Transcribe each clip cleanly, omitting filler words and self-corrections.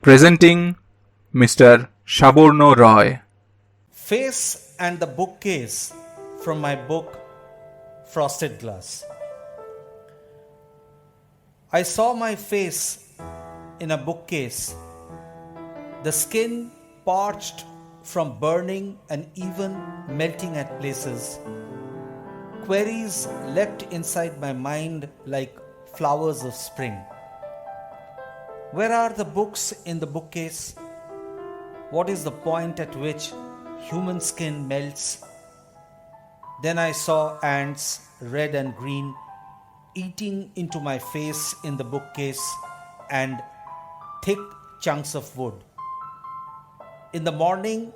Presenting Mr. Sabarna Roy. Face and the bookcase from my book Frosted Glass. I saw my face in a bookcase, the skin parched from burning and even melting at places. Queries leapt inside my mind like flowers of spring. Where are the books in the bookcase? What is the point at which human skin melts? Then I saw ants, red and green, eating into my face in the bookcase and thick chunks of wood. In the morning,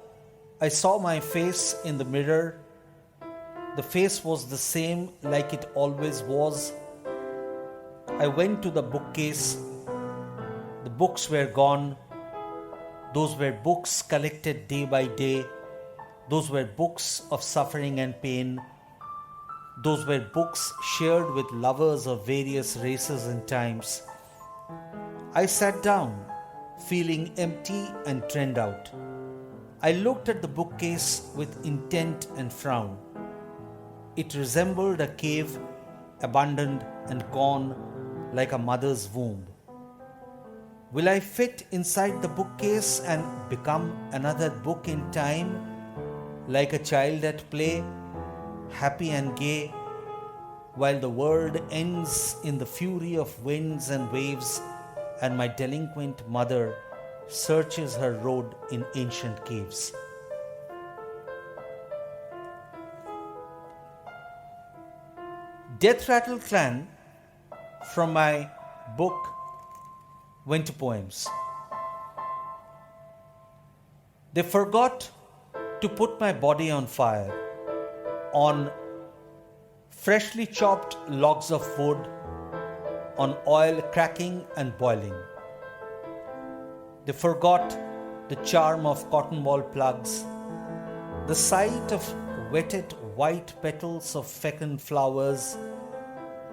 I saw my face in the mirror. The face was the same like it always was. I went to the bookcase. The books were gone. Those were books collected day by day. Those were books of suffering and pain. Those were books shared with lovers of various races and times. I sat down, feeling empty and trend out. I looked at the bookcase with intent and frown. It resembled a cave, abandoned and gone like a mother's womb. Will I fit inside the bookcase and become another book in time, like a child at play, happy and gay, while the world ends in the fury of winds and waves, and my delinquent mother searches her road in ancient caves? Death Rattle Clan from my book Winter Poems. They forgot to put my body on fire, on freshly chopped logs of wood, on oil cracking and boiling. They forgot the charm of cotton ball plugs, the sight of wetted white petals of fecund flowers,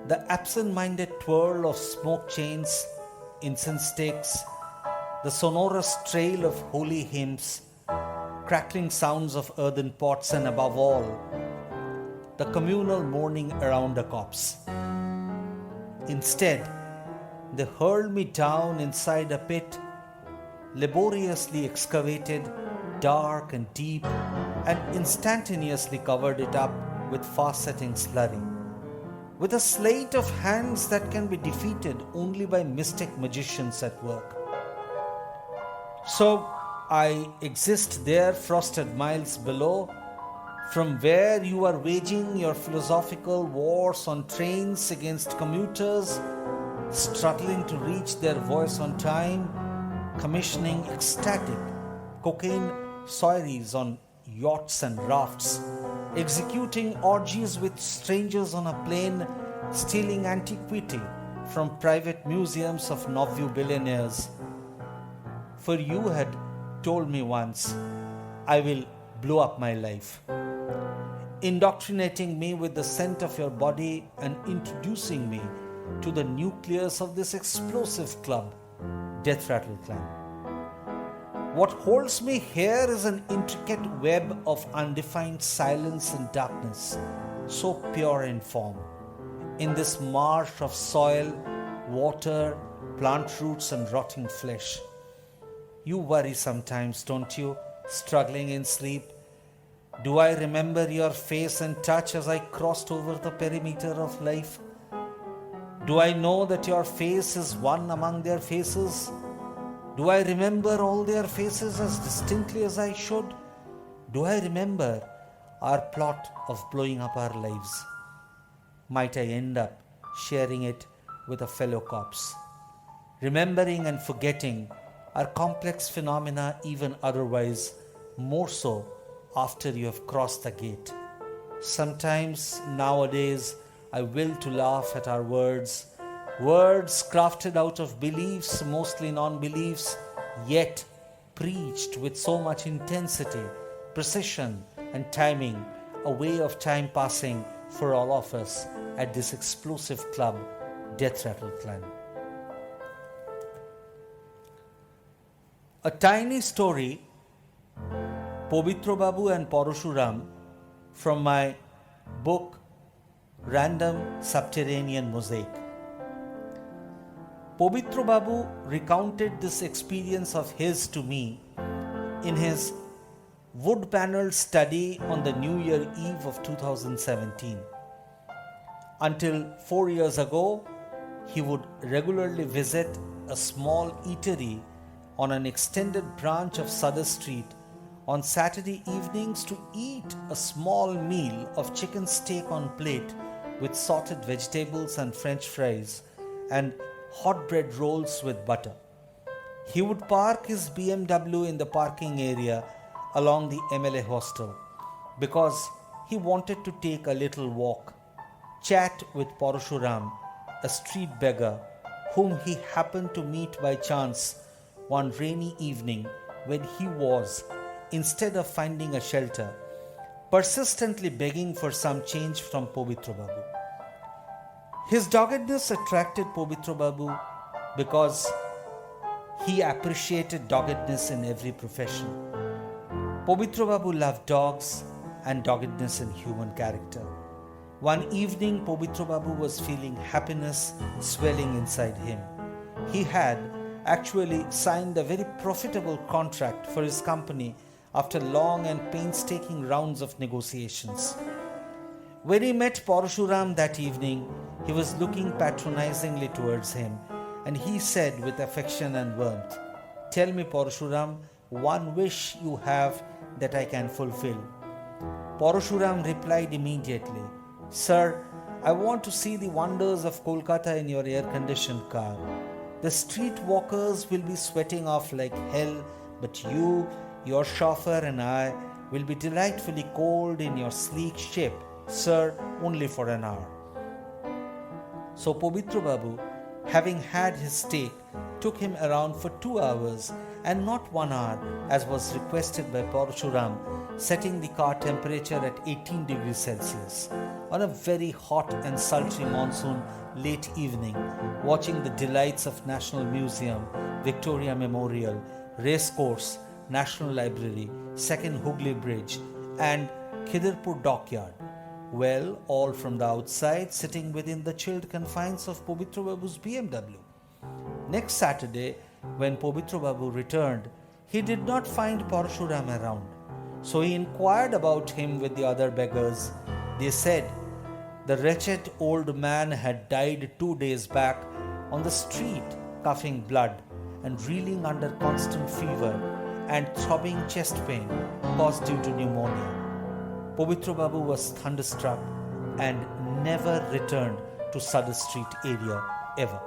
the absent-minded twirl of smoke chains, incense sticks, the sonorous trail of holy hymns, crackling sounds of earthen pots, and above all, the communal mourning around a corpse. Instead, they hurled me down inside a pit, laboriously excavated, dark and deep, and instantaneously covered it up with fast-setting slurry, with a sleight of hands that can be defeated only by mystic magicians at work. So I exist there, frosted miles below, from where you are waging your philosophical wars on trains against commuters, struggling to reach their voice on time, commissioning ecstatic cocaine soirees on yachts and rafts, executing orgies with strangers on a plane, stealing antiquity from private museums of Nauvoo billionaires. For you had told me once, I will blow up my life, indoctrinating me with the scent of your body and introducing me to the nucleus of this explosive club, Death Rattle Clan. What holds me here is an intricate web of undefined silence and darkness, so pure in form. In this marsh of soil, water, plant roots, and rotting flesh. You worry sometimes, don't you, struggling in sleep? Do I remember your face and touch as I crossed over the perimeter of life? Do I know that your face is one among their faces? Do I remember all their faces as distinctly as I should? Do I remember our plot of blowing up our lives? Might I end up sharing it with a fellow corpse? Remembering and forgetting are complex phenomena, even otherwise, more so after you have crossed the gate. Sometimes, nowadays, I will to laugh at our words crafted out of beliefs, mostly non-beliefs, yet preached with so much intensity, precision, and timing, a way of time passing for all of us at this explosive club, Death Rattle Clan. A tiny story, Pobitro Babu and Parashuram, from my book Random Subterranean Mosaic. Pobitro Babu recounted this experience of his to me in his wood panelled study on the New Year Eve of 2017. Until 4 years ago, he would regularly visit a small eatery on an extended branch of Sutter Street on Saturday evenings to eat a small meal of chicken steak on plate with sauteed vegetables and French fries and hot bread rolls with butter. He would park his BMW in the parking area along the MLA hostel because he wanted to take a little walk, chat with Parashuram, a street beggar whom he happened to meet by chance one rainy evening when he was, instead of finding a shelter, persistently begging for some change from Pobitro Babu. His doggedness attracted Pobitro Babu because he appreciated doggedness in every profession. Pobitro Babu loved dogs and doggedness in human character. One evening, Pobitro Babu was feeling happiness swelling inside him. He had actually signed a very profitable contract for his company after long and painstaking rounds of negotiations. When he met Parashuram that evening, he was looking patronizingly towards him, and he said with affection and warmth, "Tell me, Parashuram, one wish you have that I can fulfill." Parashuram replied immediately, "Sir, I want to see the wonders of Kolkata in your air-conditioned car. The street walkers will be sweating off like hell, but you, your chauffeur and I will be delightfully cold in your sleek ship, sir, only for an hour." So Pobitro Babu, having had his steak, took him around for 2 hours and not 1 hour as was requested by Parashuram, setting the car temperature at 18 degrees Celsius. On a very hot and sultry monsoon late evening, watching the delights of National Museum, Victoria Memorial, Racecourse, National Library, Second Hooghly Bridge and Khidirpur Dockyard. Well, all from the outside, sitting within the chilled confines of Pobitro Babu's BMW. Next Saturday, when Pobitro Babu returned, he did not find Parashuram around. So he inquired about him with the other beggars. They said the wretched old man had died 2 days back on the street, coughing blood and reeling under constant fever and throbbing chest pain caused due to pneumonia. Pobitro Babu was thunderstruck and never returned to Sutter Street area ever.